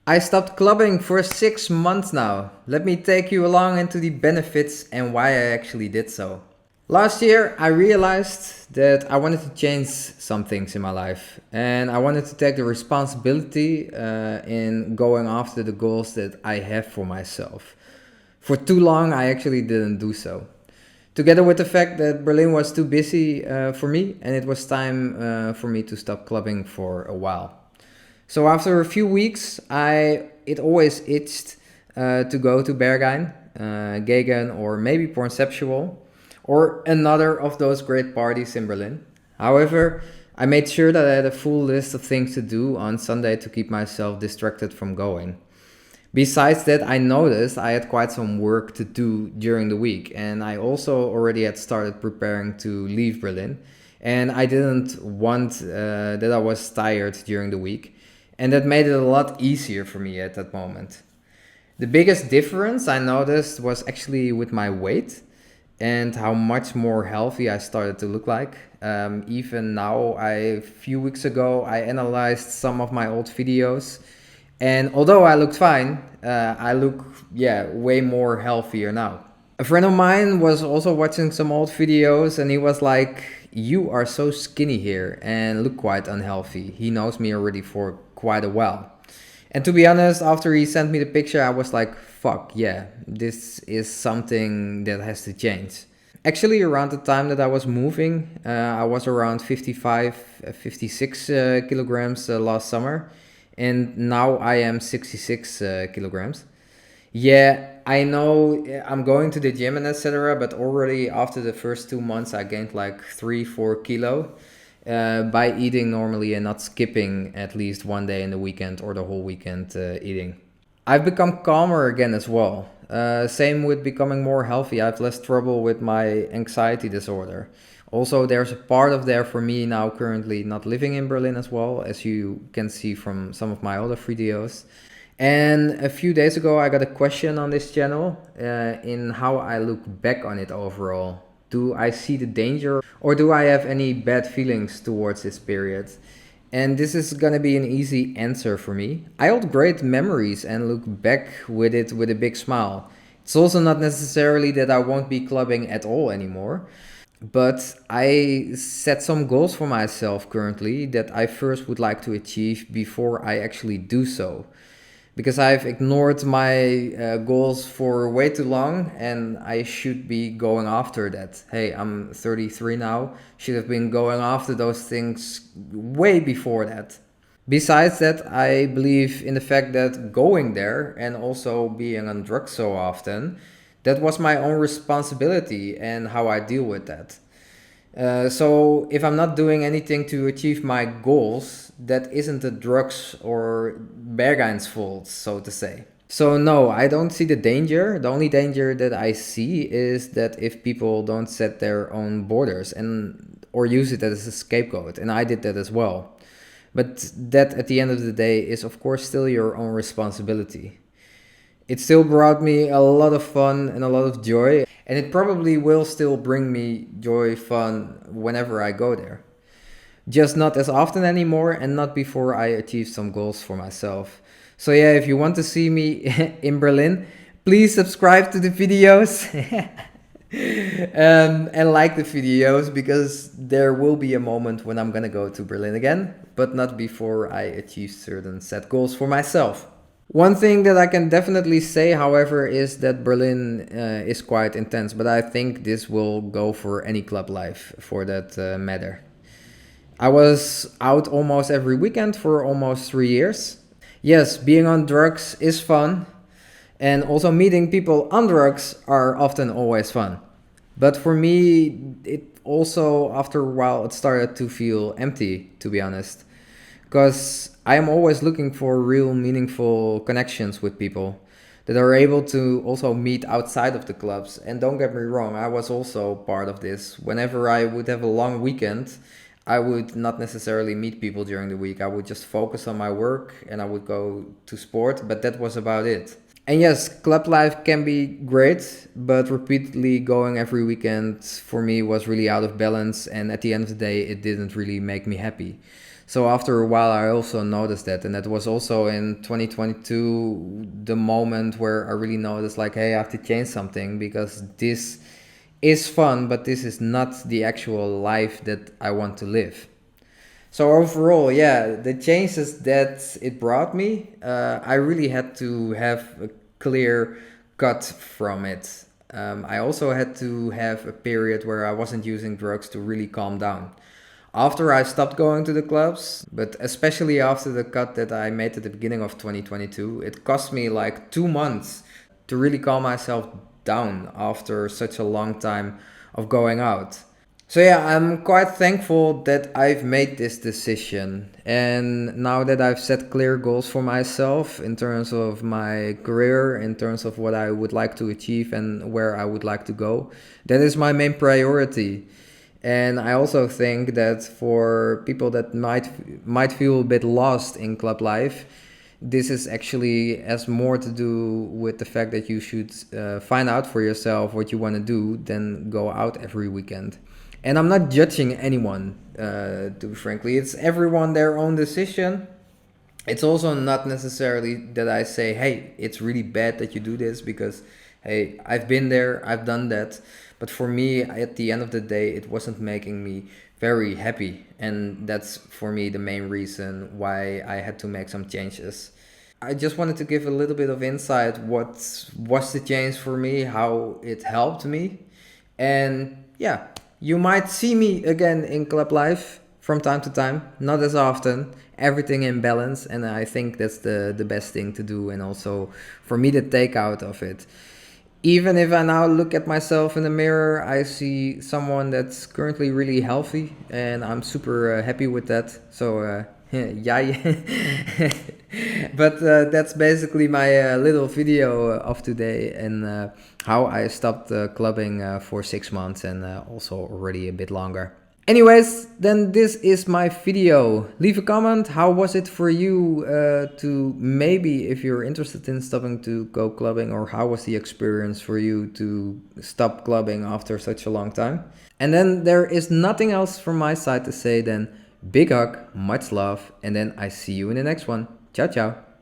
I stopped clubbing for 6 months now. Let me take you along into the benefits and why I actually did so. Last year, I realized that I wanted to change some things in my life and I wanted to take the responsibility in going after the goals that I have for myself. For too long, I actually didn't do so. Together with the fact that Berlin was too busy for me and it was time for me to stop clubbing for a while. So after a few weeks, it always itched to go to Berghain, Gegen, or maybe Pornceptual, or another of those great parties in Berlin. However, I made sure that I had a full list of things to do on Sunday to keep myself distracted from going. Besides that, I noticed I had quite some work to do during the week, and I also already had started preparing to leave Berlin. And I didn't want that I was tired during the week, and that made it a lot easier for me at that moment. The biggest difference I noticed was actually with my weight and how much more healthy I started to look like. Even now, a few weeks ago, I analyzed some of my old videos, and although I looked fine, I look way more healthier now. A friend of mine was also watching some old videos, and he was like, "You are so skinny here and look quite unhealthy." He knows me already for quite a while. And to be honest, after he sent me the picture, I was like, fuck, yeah, this is something that has to change. Actually, around the time that I was moving, I was around 55, 56 kilograms last summer. And now I am 66 kilograms. Yeah, I know I'm going to the gym and etc. But already after the first 2 months, I gained like 3, 4 kilo by eating normally and not skipping at least one day in the weekend or the whole weekend eating. I've become calmer again as well. Same with becoming more healthy. I have less trouble with my anxiety disorder. Also, there's a part of there for me now currently not living in Berlin as well, as you can see from some of my other videos. And a few days ago, I got a question on this channel in how I look back on it overall. Do I see the danger or do I have any bad feelings towards this period? And this is gonna be an easy answer for me. I hold great memories and look back with it with a big smile. It's also not necessarily that I won't be clubbing at all anymore, but I set some goals for myself currently that I first would like to achieve before I actually do so, because I've ignored my goals for way too long and I should be going after that. Hey, I'm 33 now, should have been going after those things way before that. Besides that, I believe in the fact that going there and also being on drugs so often, that was my own responsibility and how I deal with that. So if I'm not doing anything to achieve my goals, that isn't the drugs or Berghain's fault, so to say. So no, I don't see the danger. The only danger that I see is that if people don't set their own borders and or use it as a scapegoat, and I did that as well. But that at the end of the day is of course still your own responsibility. It still brought me a lot of fun and a lot of joy, and it probably will still bring me joy, fun whenever I go there. Just not as often anymore and not before I achieve some goals for myself. So yeah, if you want to see me in Berlin, please subscribe to the videos and like the videos, because there will be a moment when I'm gonna go to Berlin again, but not before I achieve certain set goals for myself. One thing that I can definitely say, however, is that Berlin is quite intense, but I think this will go for any club life for that matter. I was out almost every weekend for almost 3 years. Yes, being on drugs is fun, and also meeting people on drugs are often always fun. But for me, it also, after a while, it started to feel empty, to be honest. Because I am always looking for real, meaningful connections with people that are able to also meet outside of the clubs. And don't get me wrong, I was also part of this. Whenever I would have a long weekend, I would not necessarily meet people during the week. I would just focus on my work and I would go to sport, but that was about it. And yes, club life can be great, but repeatedly going every weekend for me was really out of balance. And at the end of the day, it didn't really make me happy. So after a while, I also noticed that, and that was also in 2022 the moment where I really noticed, like, hey, I have to change something because this is fun, but this is not the actual life that I want to live. So overall, yeah, the changes that it brought me, I really had to have a clear cut from it. I also had to have a period where I wasn't using drugs to really calm down. After I stopped going to the clubs, but especially after the cut that I made at the beginning of 2022, it cost me like 2 months to really calm myself down after such a long time of going out. So yeah, I'm quite thankful that I've made this decision. And now that I've set clear goals for myself in terms of my career, in terms of what I would like to achieve and where I would like to go, that is my main priority. And I also think that for people that might feel a bit lost in club life, this is actually has more to do with the fact that you should find out for yourself what you want to do than go out every weekend. And I'm not judging anyone, to be frankly. It's everyone their own decision. It's also not necessarily that I say, hey, it's really bad that you do this because, hey, I've been there, I've done that. But for me, at the end of the day, it wasn't making me very happy. And that's for me the main reason why I had to make some changes. I just wanted to give a little bit of insight what was the change for me, how it helped me. And yeah, you might see me again in club life from time to time, not as often, everything in balance. And I think that's the best thing to do, and also for me, the takeout of it. Even if I now look at myself in the mirror, I see someone that's currently really healthy, and I'm super happy with that. So, yeah. But that's basically my little video of today, and how I stopped clubbing for 6 months and also already a bit longer. Anyways, then this is my video. Leave a comment. How was it for you to maybe, if you're interested in stopping to go clubbing, or how was the experience for you to stop clubbing after such a long time? And then there is nothing else from my side to say than big hug, much love, and then I see you in the next one. Ciao, ciao.